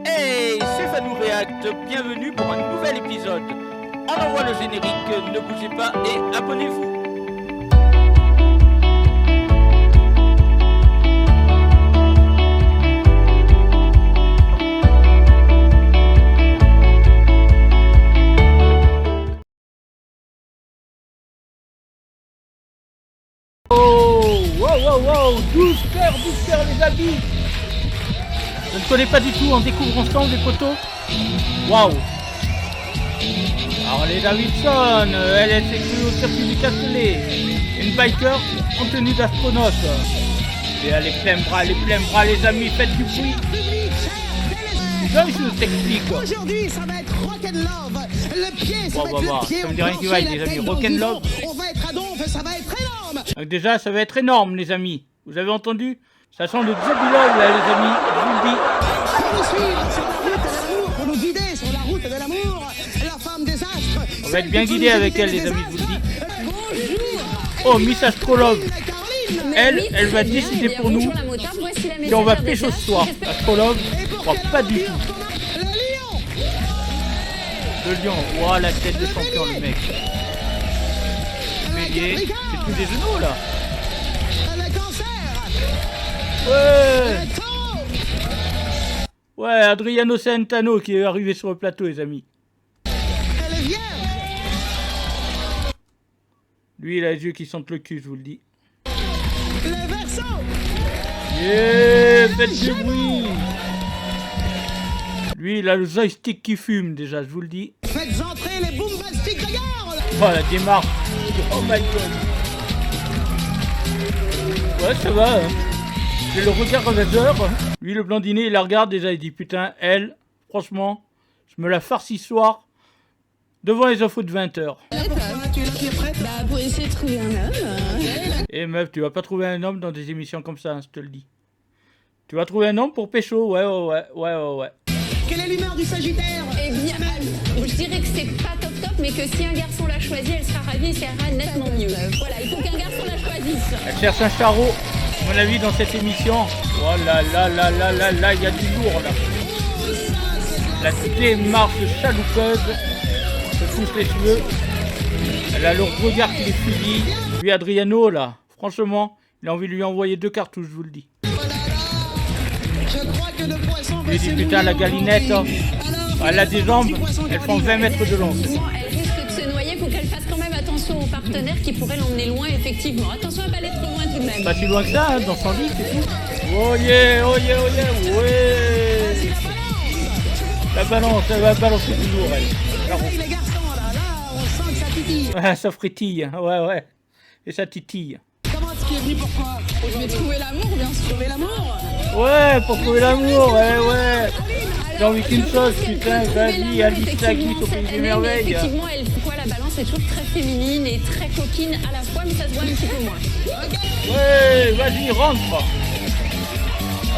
Hey, c'est Fanou React, bienvenue pour un nouvel épisode. On envoie le générique, ne bougez pas et abonnez-vous. Oh, wow, 12 cœurs les amis. Je ne connais pas du tout, on découvre ensemble les poteaux. Waouh. Harley Davidson, elle est sécurée au circuit du Castellet. Une biker en tenue d'astronaute. Et elle est plein bras les amis, faites du bruit. Je vous explique. Aujourd'hui, ça va être rock'n'love. Le pied, ça va être le pied. Ça me dit rien qui va, les amis. Rock'n'love. On va être à donf, ça va être énorme. Donc déjà, ça va être énorme, les amis. Vous avez entendu? Ça sent le Zebulon, là, les amis. Je vous le dis. Pour nous suivre sur la route de l'amour, pour nous guider sur la route de l'amour, la femme des astres. On va être bien guidés avec elle, les amis, je vous le dis. Oh, Miss Astrolove. Elle va décider pour nous si on va pécho ce soir. Astrolove, je crois pas du tout. Le lion, wow, la tête de champion, le mec. Bélier, c'est tous des genoux là. Ouais, Adriano Celentano qui est arrivé sur le plateau, les amis. Lui, il a les yeux qui sentent le cul, je vous le dis. Yeah, faites du bruit. Lui, il a le joystick qui fume déjà, je vous le dis. Faites entrer les boombastiques, regarde. Oh, la démarche. Oh my god. Ouais, ça va. Hein. J'ai le regard rêveur. Lui, le blondinet, il la regarde déjà, il dit putain, elle, franchement, je me la farcis ce soir devant les infos de 20h. Pour essayer de trouver un homme. Eh meuf, tu vas pas trouver un homme dans des émissions comme ça, hein, je te le dis. Tu vas trouver un homme pour pécho, ouais. Quelle est l'humeur du Sagittaire? Eh bien, je dirais que c'est pas top, mais que si un garçon l'a choisi, elle sera ravie et ça ira nettement mieux. Voilà, il faut qu'un garçon la choisisse. Elle cherche un charreau, à mon avis, dans cette émission. Oh là, il y a du lourd là. La démarche chaloupeuse, se touche les cheveux. Elle a le regard qui les fusille. Lui, Adriano, là, franchement, il a envie de lui envoyer 2 cartouches, je vous le dis. Je lui dis, putain, la galinette, hein. Elle a des jambes, elles font 20 mètres de long. Elle risque de se noyer, il faut qu'elle fasse quand même attention aux partenaires qui pourraient l'emmener loin, effectivement. Attention à pas aller trop loin tout de même. Pas si loin que ça, hein, dans son lit, c'est tout. Oh yeah, ouais. La balance, elle va balancer du lourd, elle. Les garçons, là, on sent que ça titille. Ouais, ça frétille, ouais. Et ça titille. Comment est-ce qu'il est venu, pourquoi? Je vais trouver l'amour, bien sûr. Trouver l'amour? Ouais, pour trouver l'amour, ouais. J'ai envie qu'une chose, putain, vas-y, Alice Sakis au pays des merveilles. Effectivement, la balance est toujours très féminine et très coquine à la fois, mais ça se voit un petit peu moins. Ouais, vas-y, rentre.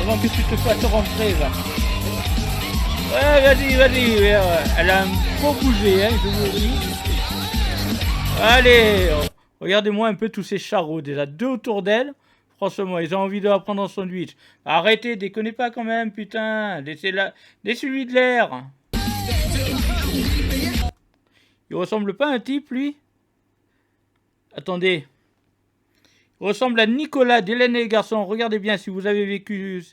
Avant que tu te fasses rentrer, là. Ouais, vas-y. Elle a un beau bouger, hein, je vous le dis. Allez, regardez-moi un peu tous ces charros, déjà 2 autour d'elle. Franchement, ils ont envie de la prendre en sandwich. Arrêtez, déconnez pas quand même, putain. Laissez-lui de l'air. Il ressemble pas à un type, lui? Attendez. Il ressemble à Nicolas d'Hélène et les garçons. Regardez bien si vous avez vécu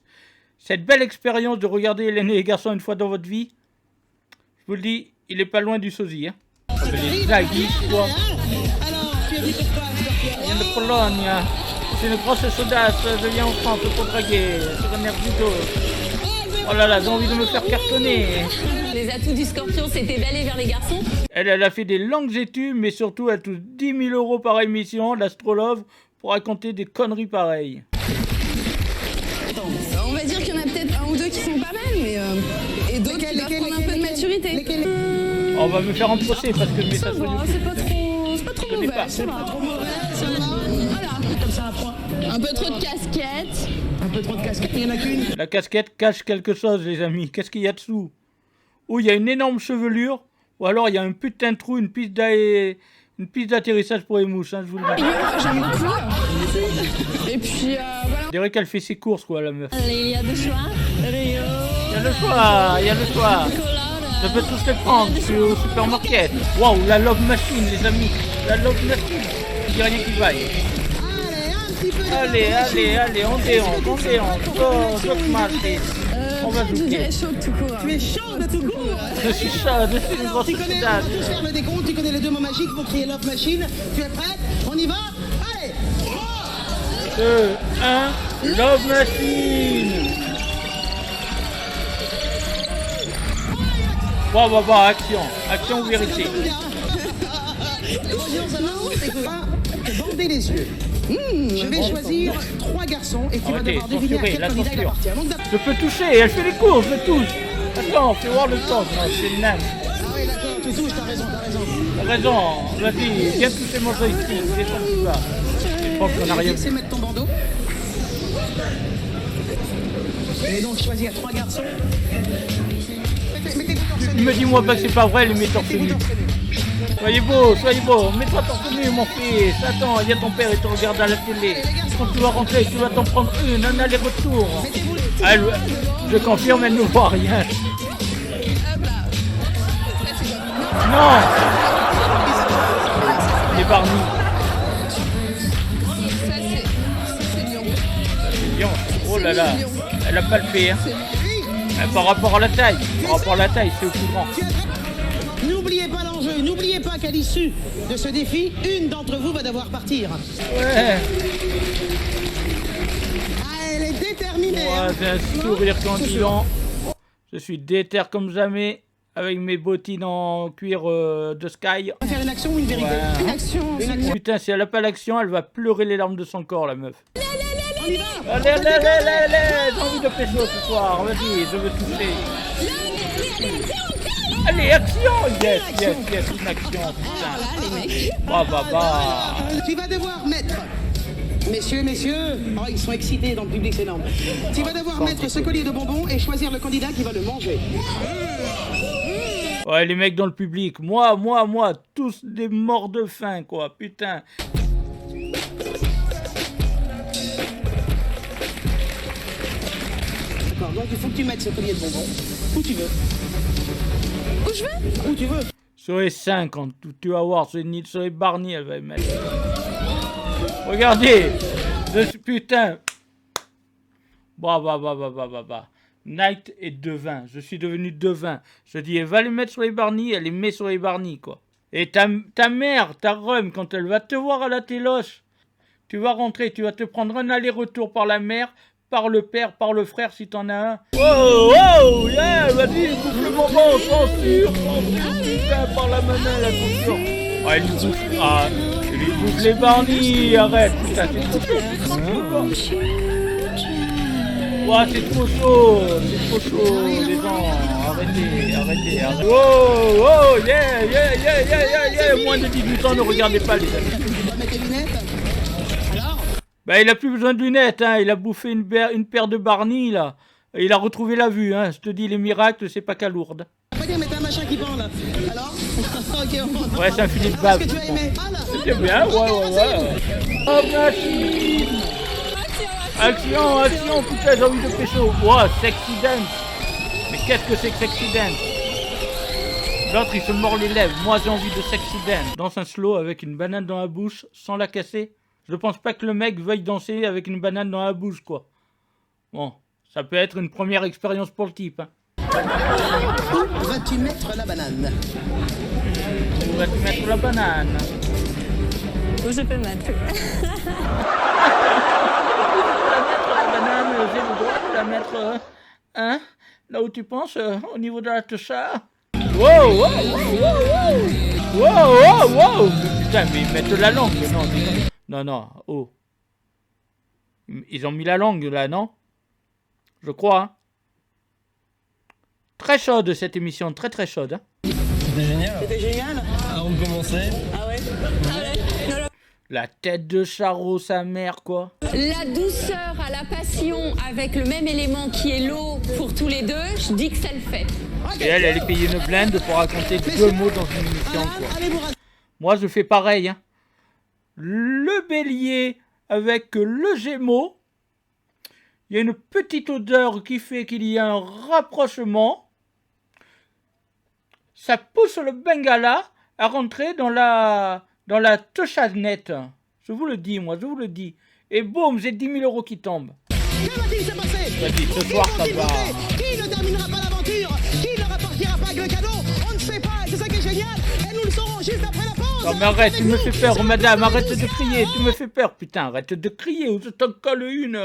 cette belle expérience de regarder Hélène et les garçons une fois dans votre vie. Je vous le dis, il est pas loin du sosie, hein. Les Zaghi, quoi. Alors, tu es venu pour quoi, Scorpion? Il vient de Pologne. C'est une grosse chaudasse, je viens en France pour draguer sur un air plutôt. Oh là là, j'ai envie de me faire cartonner. Les atouts du Scorpion, c'était d'aller vers les garçons. Elle a fait des longues études, mais surtout elle touche 10 000 € par émission, l'Astrolove, pour raconter des conneries pareilles. On va dire qu'il y en a peut-être 1 ou 2 qui sont pas mal, mais et d'autres qui doivent prendre un peu de maturité. On va me faire en procès parce que le message sur YouTube. C'est pas trop mauvais, pas. ça va. Voilà. Comme ça, à point. Un peu trop de casquettes. Un peu trop de casquette, il n'y en a qu'une. La casquette cache quelque chose, les amis. Qu'est-ce qu'il y a dessous? Ou il y a une énorme chevelure, ou alors il y a un putain de trou, une piste d'atterrissage pour les mouches, hein, je vous le dis. J'aime beaucoup. Et puis voilà. Je dirais qu'elle fait ses courses, quoi, la meuf. Il y a 2 choix. Rio. Il y a le choix, il y a le choix. Je peux tous les prendre, je suis au supermarket. Waouh, la love machine, les amis. La love machine. Il n'y a rien qui vaille. Allez, on déhanche. Go, Marty. On va Je jouer. dirais chaud tout court. Tu es chaud de tout court. Je suis chaud, je suis une grosse Tu connais saudade. pour faire le décompte, tu connais les deux mots magiques pour crier Love Machine. Tu es prête? On y va? Allez! 2, 1, love machine. Bon, action ou vérité. Bonjour, ça va? C'est quoi? Te bander les yeux. Je vais choisir 3 garçons et tu vas devoir deviner à quel candidat il appartient. Donc, Je peux toucher, elle fait les courses, je touche. Attends, fais voir le temps. Non, c'est le nain. ah oui, d'accord, tu touches, t'as raison. T'as raison, vas-y, viens toucher mon joystick, c'est ton tout là. Je pense qu'on a rien vu. C'est mettre ton bandeau. Et donc choisir 3 garçons. Mettez-vous torse nu. Me dis-moi pas que c'est pas vrai, les metteurs Mettez-vous tenus. torse nu. Soyez beau, mets-toi torse nu, mon fils. Attends, il y a ton père et te regarde à la télé. Quand tu vas rentrer, tu vas t'en prendre un aller-retour. Mettez-vous Ah, je confirme, elle ne voit rien. Non. Les Barney. C'est Lyon. C'est Lyon. Oh là là, elle a palpé, hein. Par rapport à la taille, c'est au plus grand. N'oubliez pas l'enjeu, n'oubliez pas qu'à l'issue de ce défi, une d'entre vous va devoir partir. Ouais. Ah, elle est déterminée. Moi, hein. j'ai un sourire candidat. Je suis déter comme jamais, avec mes bottines en cuir de Sky. On va faire une action ou une vérité? Ouais. Une action. Une action. Putain, si elle a pas l'action, elle va pleurer les larmes de son corps, la meuf. On y va. Allez, j'ai envie de pécho ce soir, vas-y, je veux toucher. Allez, action. Yes, une action, putain. Bah. Tu vas devoir mettre. Messieurs, oh, ils sont excités dans le public, c'est énorme. Tu vas devoir mettre ce collier de bonbons et choisir le candidat qui va le manger. Ouais, les mecs dans le public, moi, tous des morts de faim, quoi, putain. D'accord, donc il faut que tu mettes ce collier de bonbons où tu veux. Où je vais? Où tu veux. Sur les 50, tu vas voir, sur les Barney, elle va y mettre. Regardez, putain. Bah. Night est devin, je suis devenu devin. Je dis, elle va les mettre sur les Barney, elle les met sur les Barney, quoi. Et ta mère, ta rhum, quand elle va te voir à la téloche, tu vas rentrer, tu vas te prendre un aller-retour par la mère, par le père, par le frère si t'en as un. Oh, yeah, vas-y, bouffe le bonbon, censure, putain, par la mamelle, attention. Oh, elle lui bouffe les Barney, arrête, putain, c'est trop chaud. Ouah, c'est trop chaud, les gens, arrêtez. Oh, yeah, moins de 18 ans, ne regardez pas, les amis. Tu vas mettre tes lunettes. Alors? Bah, il a plus besoin de lunettes, hein. Il a bouffé une paire de Barney, là. Et il a retrouvé la vue, hein. Je te dis, les miracles, c'est pas qu'à Lourdes. On va dire, mais t'as un machin qui pend là. Alors? Ok, on... Ouais, c'est un filet de bave. Qu'est-ce que tu as aimé? Ah là. C'était bien, ouais. Oh, machine. Action, putain, j'ai envie de pécho. Wow, sexy dance. Mais qu'est-ce que c'est que sexy dance? L'autre, il se mord les lèvres. Moi, j'ai envie de sexy dance. Danse un slow avec une banane dans la bouche, sans la casser. Je pense pas que le mec veuille danser avec une banane dans la bouche, quoi. Bon, ça peut être une première expérience pour le type, hein. Où vas-tu mettre la banane? Où vas-tu mettre la banane? Où je peux mettre? La banane, j'ai le droit de la mettre, hein, là où tu penses, au niveau de la techa. Wow. Putain, mais ils mettent la langue, non, oh. Ils ont mis la langue, là, non? Je crois, hein. Très chaude, cette émission, très chaude, hein. C'était génial. C'était génial. Avant de commencer. Ah ouais? La tête de Charo, sa mère, quoi. La douceur à la passion avec le même élément qui est l'eau pour tous les deux, je dis que ça le fait. Et elle est payée une blinde pour raconter 2 mots dans une émission, quoi. Allez, vous Moi, je fais pareil, hein. Le bélier avec le gémeaux. il y a une petite odeur qui fait qu'il y a un rapprochement. Ça pousse le Bengala à rentrer dans la touchadnette. Je vous le dis, moi, je vous le dis. Et boum, j'ai 10 000 € qui tombent. Que va-t-il se passer? Vas-y, ce soir, ça va. Qui ne terminera pas l'aventure? Qui ne repartira pas avec le cadeau? On ne sait pas, et c'est ça qui est génial. Et nous le saurons juste après la pause. Non mais arrête, tu me fais peur, madame, arrête de crier, tu me fais peur, putain, arrête de crier, ou je t'en colle une.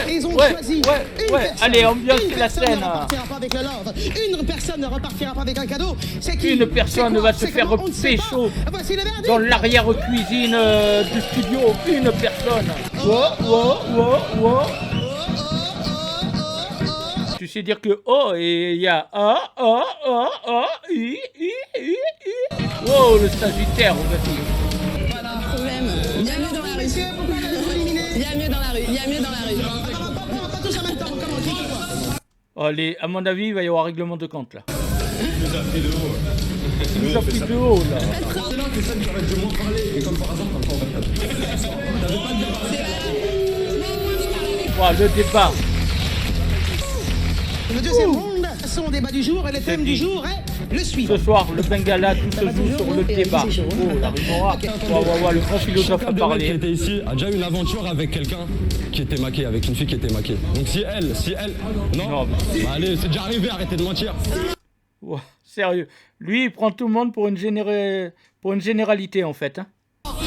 Ils ont choisi. Allez, ambiance la scène. Une personne ne repartira pas avec le love. Une personne ne repartira pas avec un cadeau. C'est qui? Une personne va se faire pécho dans l'arrière-cuisine du studio. Une personne. Tu sais dire que oh et il y a wow, le Sagittaire, vas-y. Pas de problème. Il y a mieux dans la rue. Il y a mieux dans la rue. Il y a mieux dans la rue. Pas tous en même temps, comment on dit quoi? Allez, à mon avis, il va y avoir règlement de compte là. Il nous a pris de haut. Il nous a pris de haut là. C'est là que ça qui aurait dû moins parler. Et comme par hasard, t'as pas en fait. Le débat. Le deuxième round, son débat du jour, et le thème du jour est le suivant. Ce soir, le Bengala, tout se joue sur le débat. Oh, la rumora. Le grand philosophe a Quelqu'un qui parlé. était ici a déjà eu une aventure avec quelqu'un qui était maqué, avec une fille qui était maquée. Donc si elle, non, bah allez, c'est déjà arrivé, arrêtez de mentir. Ouais, sérieux. Lui, il prend tout le monde pour une généralité en fait. Hein.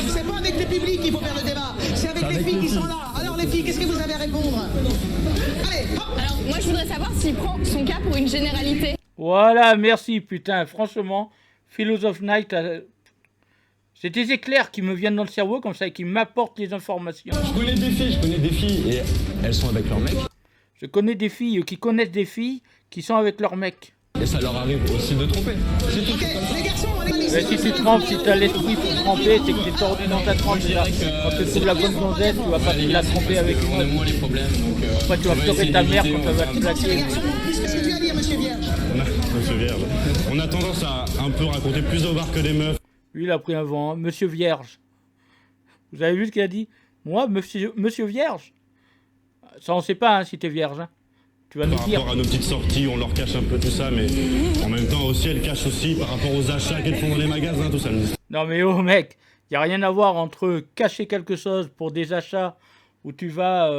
C'est pas avec le public qu'il faut faire le débat, c'est avec les filles qui sont là. Alors les filles, qu'est-ce que vous avez à répondre? Allez, hop. Alors, moi, je voudrais savoir s'il prend son cas pour une généralité. Voilà, merci putain. Franchement, Philosophe Night, c'est des éclairs qui me viennent dans le cerveau comme ça et qui m'apportent les informations. Je connais des filles et elles sont avec leur mec. Je connais des filles qui connaissent des filles qui sont avec leur mec. Et ça leur arrive aussi de tromper. C'est tout. Ok, les garçons, on est Mais si tu trempes, si t'as l'esprit pour tremper, c'est que t'es tordu dans ta trempe déjà. Quand tu trouves la bonne gonzesse, tu vas pas te la tremper avec une autre. Moins les problèmes, donc Après, tu vas pleurer ta mère quand elle va te les plaquer. garçons. Qu'est-ce que tu as à dire, monsieur Vierge? Monsieur Vierge. On a tendance à un peu raconter plus au bar que des meufs. Lui, il a pris un vent, hein. Monsieur Vierge. Vous avez vu ce qu'il a dit? Moi, monsieur Vierge? Ça, on sait pas hein, si t'es vierge. Hein. Tu vas nous Par dire. rapport à nos petites sorties, on leur cache un peu tout ça, mais en même temps aussi, elles cachent aussi par rapport aux achats qu'elles font dans les magasins, tout ça. Non mais oh mec, il n'y a rien à voir entre cacher quelque chose pour des achats où tu vas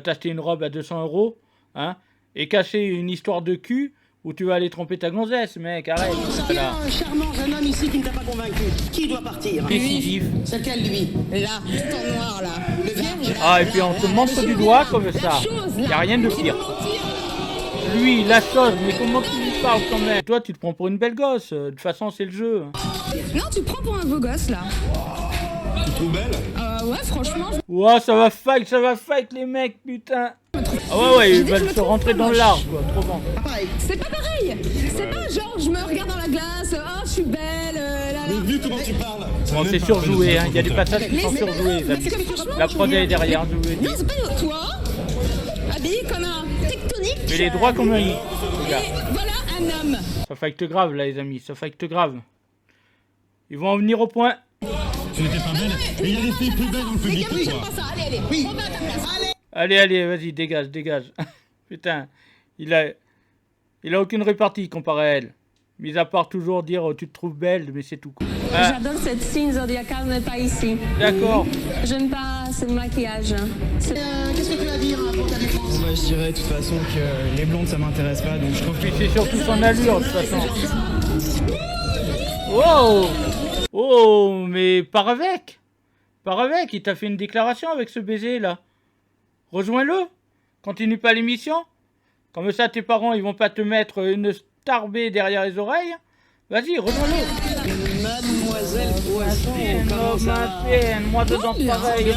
t'acheter une robe à 200 €, hein, et cacher une histoire de cul où tu vas aller tromper ta gonzesse, mec, arrête. Il y Là. a un charmant jeune homme ici qui ne t'a pas convaincu. Qui doit partir? Décisif. C'est lequel, lui? Là, tout en noir, là. Le vierge. Ah, et puis on te montre du doigt comme ça. Il n'y a rien de pire. Lui, la chose, mais comment tu lui parles quand même? Toi, tu te prends pour une belle gosse. De toute façon, c'est le jeu. Non, tu prends pour un beau gosse là. Tu trouves belle? Ouais, franchement. Ouah, ça va fight les mecs, putain. Ah ouais, ils veulent se rentrer dans l'arbre, quoi, trop bon. C'est pas pareil. C'est pas genre je me regarde dans la glace, oh je suis belle, là là. Mais vu comment tu parles. Bon, c'est surjoué, hein. Il y a des passages qui sont surjoués. La prod est derrière, je vous le dis. Non, c'est pas toi. Habillé comme un tectonique. Mais les droits comme un lit. Et voilà un homme. Ça fight grave, là, les amis. Ça fight grave. Ils vont en venir au point. Tu n'étais pas belle. Et il y a des filles plus belles dans le public que toi. Pas ça, allez, allez. Oui. Remets à ta place. Allez, vas-y, dégage. Putain, il a aucune répartie comparé à elle. Mis à part toujours dire tu te trouves belle, mais c'est tout. Ah, J'adore cette signe zodiacale, mais pas ici. d'accord. J'aime pas ce maquillage. Qu'est-ce que tu as à dire pour ta défense? Bah, je dirais de toute façon que les blondes ça m'intéresse pas, donc je trouve Puis c'est surtout son allure, de toute façon. Oh, mais pars avec. Il t'a fait une déclaration avec ce baiser, là. Rejoins-le. Continue pas l'émission. Comme ça, tes parents, ils vont pas te mettre une starbée derrière les oreilles. Vas-y, rejoins-le. Mademoiselle Poisson, comment ça va? Moi, dedans, pareil.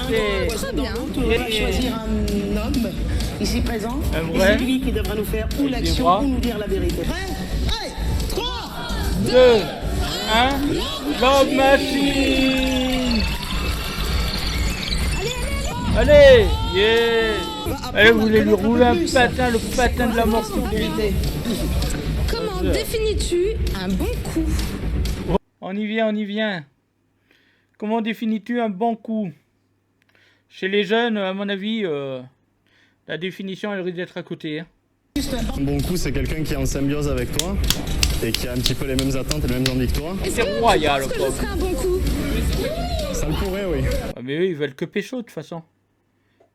Très bien. On va choisir un homme ici présent. Un Et vrai. c'est lui qui devra nous faire ou Avec des l'action bras. ou nous dire la vérité. Prêt? Allez, 3, 2, 1, Love Machine. Allez, yeah. Allez, vous voulez lui rouler un patin, le patin de la mort tout de suite. Comment définis-tu un bon coup? On y vient. Comment définis-tu un bon coup? Chez les jeunes, à mon avis, La définition, elle risque d'être à côté. Hein. Un bon coup, c'est quelqu'un qui est en symbiose avec toi et qui a un petit peu les mêmes attentes et les mêmes envies que toi. C'est royal, Est-ce que je quoi. serais un bon coup? Ça le pourrait, oui. Ouais, mais eux, ils veulent que pécho, de toute façon.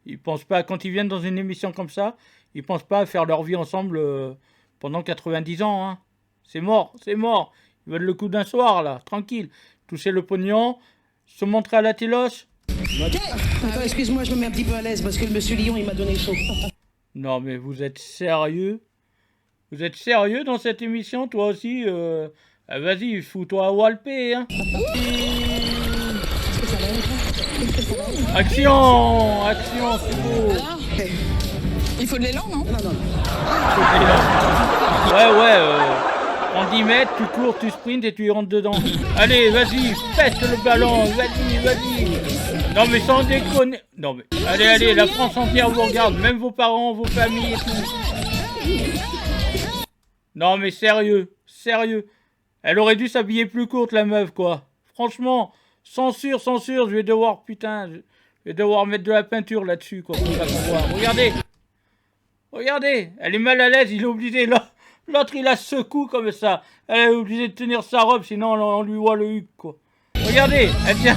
Ils pensent pas, quand ils viennent dans une émission comme ça, ils pensent pas à faire leur vie ensemble pendant 90 ans. Hein. C'est mort, c'est mort. Ils veulent le coup d'un soir, là, tranquille. Toucher le pognon, se montrer à la téloche. Attends, excuse-moi, je me mets un petit peu à l'aise parce que le monsieur Lyon, il m'a donné chaud. Non, mais vous êtes sérieux? Vous êtes sérieux dans cette émission, toi aussi Vas-y, fous-toi à Walpé, hein. Action! Action, c'est beau! Il faut de l'élan, non? Ouais, en 10 mètres, tu cours, tu sprints et tu y rentres dedans. Allez, vas-y, pète le ballon, vas-y. Non mais sans déconner. Non mais, allez, la France entière vous regarde, même vos parents, vos familles et tout. Non mais sérieux. Elle aurait dû s'habiller plus courte, la meuf, quoi. Franchement, censure, je vais devoir, je vais devoir mettre de la peinture là-dessus, quoi, pour pas qu'on voit. Regardez, elle est mal à l'aise, il est obligé, là. L'autre, il la secoue comme ça. Elle est obligée de tenir sa robe, sinon on lui voit le huc, quoi. Regardez, elle tient...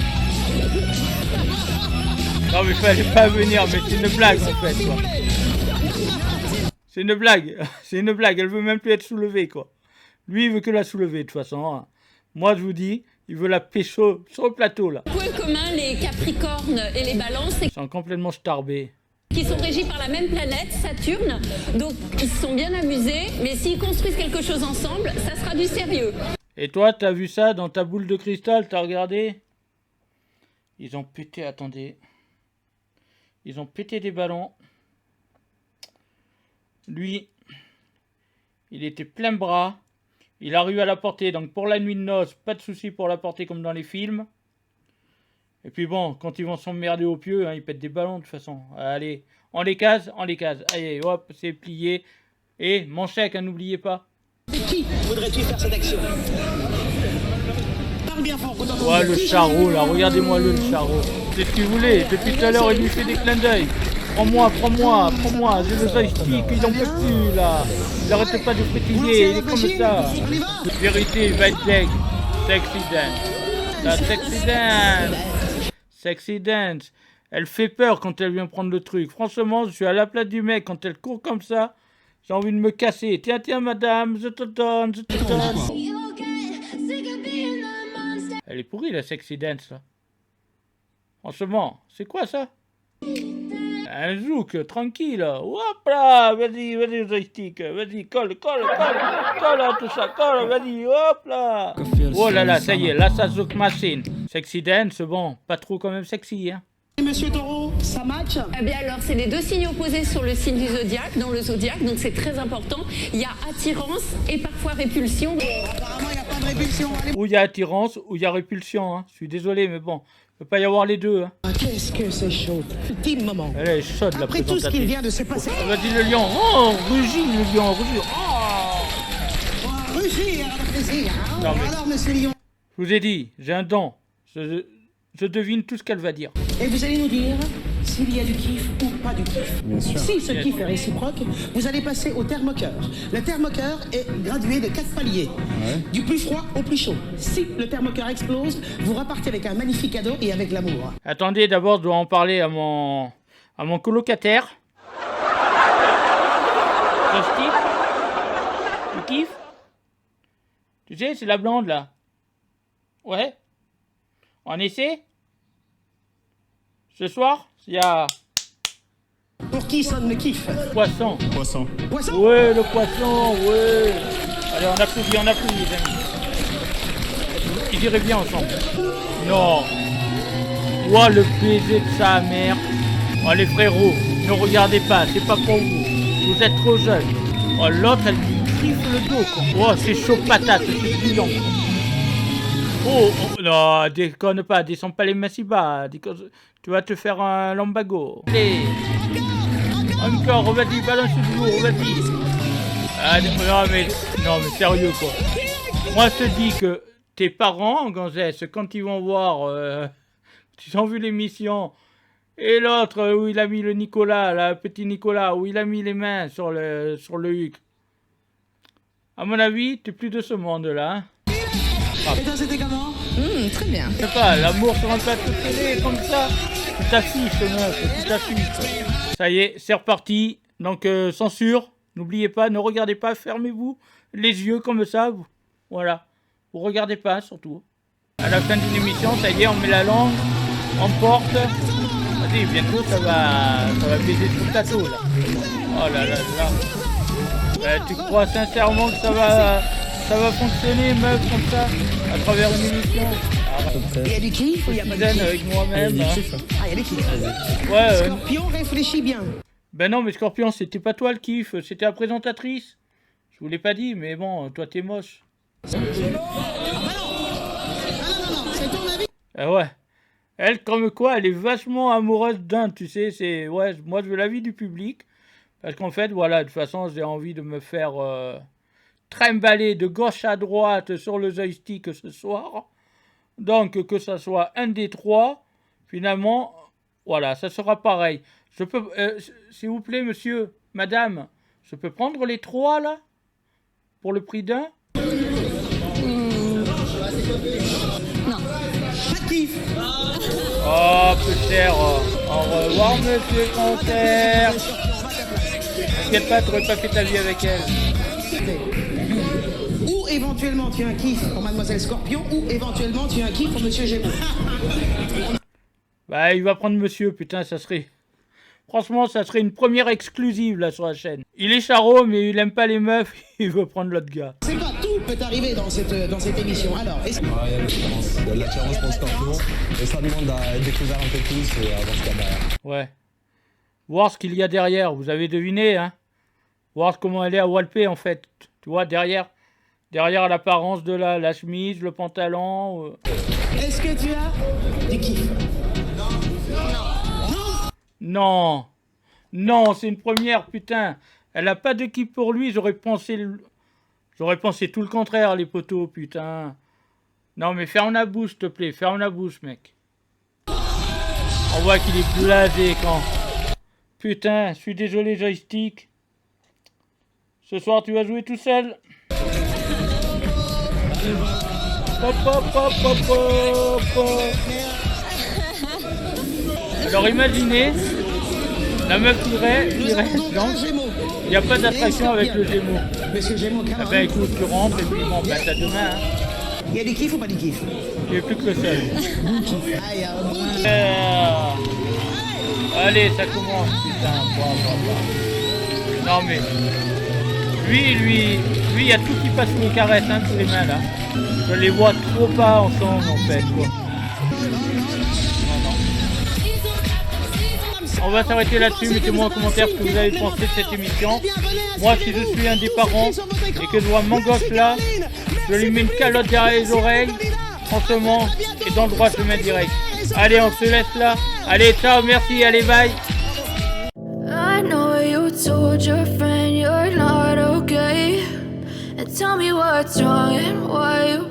Non mais fallait pas venir, mais c'est une blague, en fait, quoi. C'est une blague, elle veut même plus être soulevée, quoi. Lui, il veut que la soulever, de toute façon. Hein. Moi, je vous dis, il veut la pécho sur le plateau, là. Point commun, les Capricornes et les Balances, c'est Ils sont complètement starbés. qu'ils sont régis par la même planète, Saturne. Donc, ils se sont bien amusés, mais s'ils construisent quelque chose ensemble, ça sera du sérieux. Et toi, t'as vu ça dans ta boule de cristal, t'as regardé? Ils ont pété, attendez. Ils ont pété des ballons. Lui, il était plein bras. Il arrive à la porter, donc pour la nuit de noces, pas de souci pour la porter comme dans les films. Et puis bon, quand ils vont s'emmerder au pieu, hein, ils pètent des ballons de toute façon. Allez, on les case. Allez, hop, c'est plié. Et mon chèque, hein, n'oubliez pas. Qui voudrais-tu faire cette action? Parle bien fort, qu'on t'entende Ouais, bien. le charreau, là, regardez-moi le charreau. C'est ce qu'il voulait. Depuis tout à l'heure, il lui fait des clins d'œil. Prends-moi, j'ai le joystick, il en peut plus, là. Il arrête pas de frétiller, il est comme ça. De vérité, il va être deg. Sexy dance. La sexy dance. Elle fait peur quand elle vient prendre le truc. Franchement, je suis à la place du mec, quand elle court comme ça, j'ai envie de me casser. Tiens, madame, je te donne. Elle est pourrie, la sexy dance, là. Franchement, c'est quoi ça? Un zouk, tranquille. Hop là, vas-y, joystick. Vas-y, colle, tout ça, colle, vas-y, hop là. Oh là là, ça y est, là, ça zouk machine. Sexy dance, bon, pas trop quand même sexy, hein. Monsieur Taureau, ça match? Eh bien alors, c'est les deux signes opposés sur le signe du zodiaque, dans le zodiaque, donc c'est très important. Il y a attirance et parfois répulsion. Apparemment, il n'y a pas de répulsion. Allez. Où il y a attirance, où il y a répulsion, hein. Je suis désolé, mais bon, il peut pas y avoir les deux, hein. Ah, qu'est-ce que c'est chaud. Ultime moment. Elle est chaude, la Après tout ce qu'il présentatrice. vient de se passer. Vas-y, le lion. Oh, rugit, le lion, rugit. Oh. Rugir, avec plaisir. Hein. Non, mais- Alors, monsieur Lyon. Je vous ai dit, j'ai un don. Je devine tout ce qu'elle va dire. Et vous allez nous dire s'il y a du kiff ou pas du kiff. Bien sûr. Si ce kiff est réciproque, vous allez passer au thermocœur. Le thermocœur est gradué de 4 paliers. Du plus froid au plus chaud. Si le thermocœur explose, vous repartez avec un magnifique cadeau et avec l'amour. Attendez, d'abord, je dois en parler à mon colocataire. Joystick. Tu kiffes? Tu sais, c'est la blonde, là. Ouais. On essaie? Ce soir, il y a Pour qui sonne le kiff? poisson. Poisson. Poisson? Ouais, le poisson, ouais. Allez, on applaudit, les amis. Ils iraient bien ensemble. Non. Oh, le baiser de sa mère. Oh, les frérots, ne regardez pas, c'est pas pour vous. Vous êtes trop jeunes. Oh, l'autre, elle lui griffe le dos, quoi. Oh, c'est chaud patate, c'est brillant. Oh, non, déconne pas, descends pas les mains si bas. Tu vas te faire un lambago. Allez. Encore, vas-y, balance du lourd, vas-y. Ah, non, mais sérieux, quoi. Moi, je te dis que tes parents, Gonzès, quand ils vont voir, ils ont vu l'émission, Et l'autre, où il a mis le Nicolas, là, petit Nicolas, où il a mis les mains sur le huc. À mon avis, t'es plus de ce monde-là. Hein. Et toi, c'était comment? Très bien. Je sais pas, l'amour sur un plateau de télé, comme ça. Tu t'affiches, meuf, tu t'affiches. Ça y est, c'est reparti. Donc, censure, n'oubliez pas, ne regardez pas, fermez-vous les yeux comme ça. Voilà, vous regardez pas, surtout. À la fin d'une émission, ça y est, on met la langue, on porte. Vas-y, bientôt, ça va baiser tout le plateau, là. Oh là là là. Tu crois sincèrement que ça va fonctionner, meuf, comme ça, à travers une émission? Il y a du kiff ou il y a pas de kiff? Avec moi-même. Ah, il y a du kiff. Ouais, Scorpion, réfléchis bien. Ben non, mais Scorpion, c'était pas toi le kiff, c'était la présentatrice. Je vous l'ai pas dit, mais bon, toi t'es moche. Non, c'est ton avis. Ouais. Elle, comme quoi, elle est vachement amoureuse d'un, tu sais, c'est... Ouais, moi je veux l'avis du public. Parce qu'en fait, voilà, de toute façon, j'ai envie de me faire trimballer de gauche à droite sur le joystick ce soir. Donc, que ça soit un des trois, finalement, voilà, ça sera pareil. Je peux, s'il vous plaît, monsieur, madame, je peux prendre les trois, là? Pour le prix d'un? Pas de kiff. Oh, peu cher. Au revoir, monsieur le concert. T'inquiète pas, t'aurais pas fait ta vie avec elle. Ou éventuellement tu as un kiff pour Mademoiselle Scorpion, ou éventuellement tu as un kiff pour Monsieur Gémeaux. Bah, il va prendre monsieur, putain, ça serait... Franchement, ça serait une première exclusive, là, sur la chaîne. Il est charron, mais il aime pas les meufs, il veut prendre l'autre gars. C'est pas tout peut arriver dans cette émission. Alors, est-ce que... Il y a l'attirance. Il y a de l'attirance pour le Scorpion. Et ça demande à être découvert un peu plus et à voir ce qu'il y a derrière. Ouais. Voir ce qu'il y a derrière, vous avez deviné, hein. Voir comment elle est à Walpé, en fait. Tu vois, derrière l'apparence de la chemise, le pantalon... Est-ce que tu as du kiff? Non. Non, c'est une première, putain. Elle a pas de kiff pour lui, j'aurais pensé tout le contraire, les poteaux, putain. Non, mais ferme la bouche, s'il te plaît. Ferme la bouche, mec. On voit qu'il est blasé quand... Putain, je suis désolé, joystick. Ce soir, tu vas jouer tout seul. Pop, pop, pop, pop, pop, pop. Alors imaginez, la meuf irait, donc, il n'y a pas d'attraction avec le Gémeaux. Monsieur Gémeaux, Ah ben écoute, tu rentres et puis bon, ben t'as demain. Hein. il y a du kiff ou pas du kiff? Il n'y a plus que le seul. Ah, il y a un bon Allez, ça commence, putain. Bon. Non mais, lui, il y a tout qui passe sous les caresses, hein, sous les mains là. Je les vois trop pas ensemble en fait, quoi. On va s'arrêter là-dessus, mettez-moi en commentaire ce que vous avez pensé de cette émission. Moi, si je suis un des parents et que je vois mon gosse là, je lui mets une calotte derrière les oreilles, franchement, et dans le droit je le mets direct. Allez, on se laisse là. Allez, ciao, merci, allez, bye. I know you told your friend you're not okay, and tell me what's wrong and why you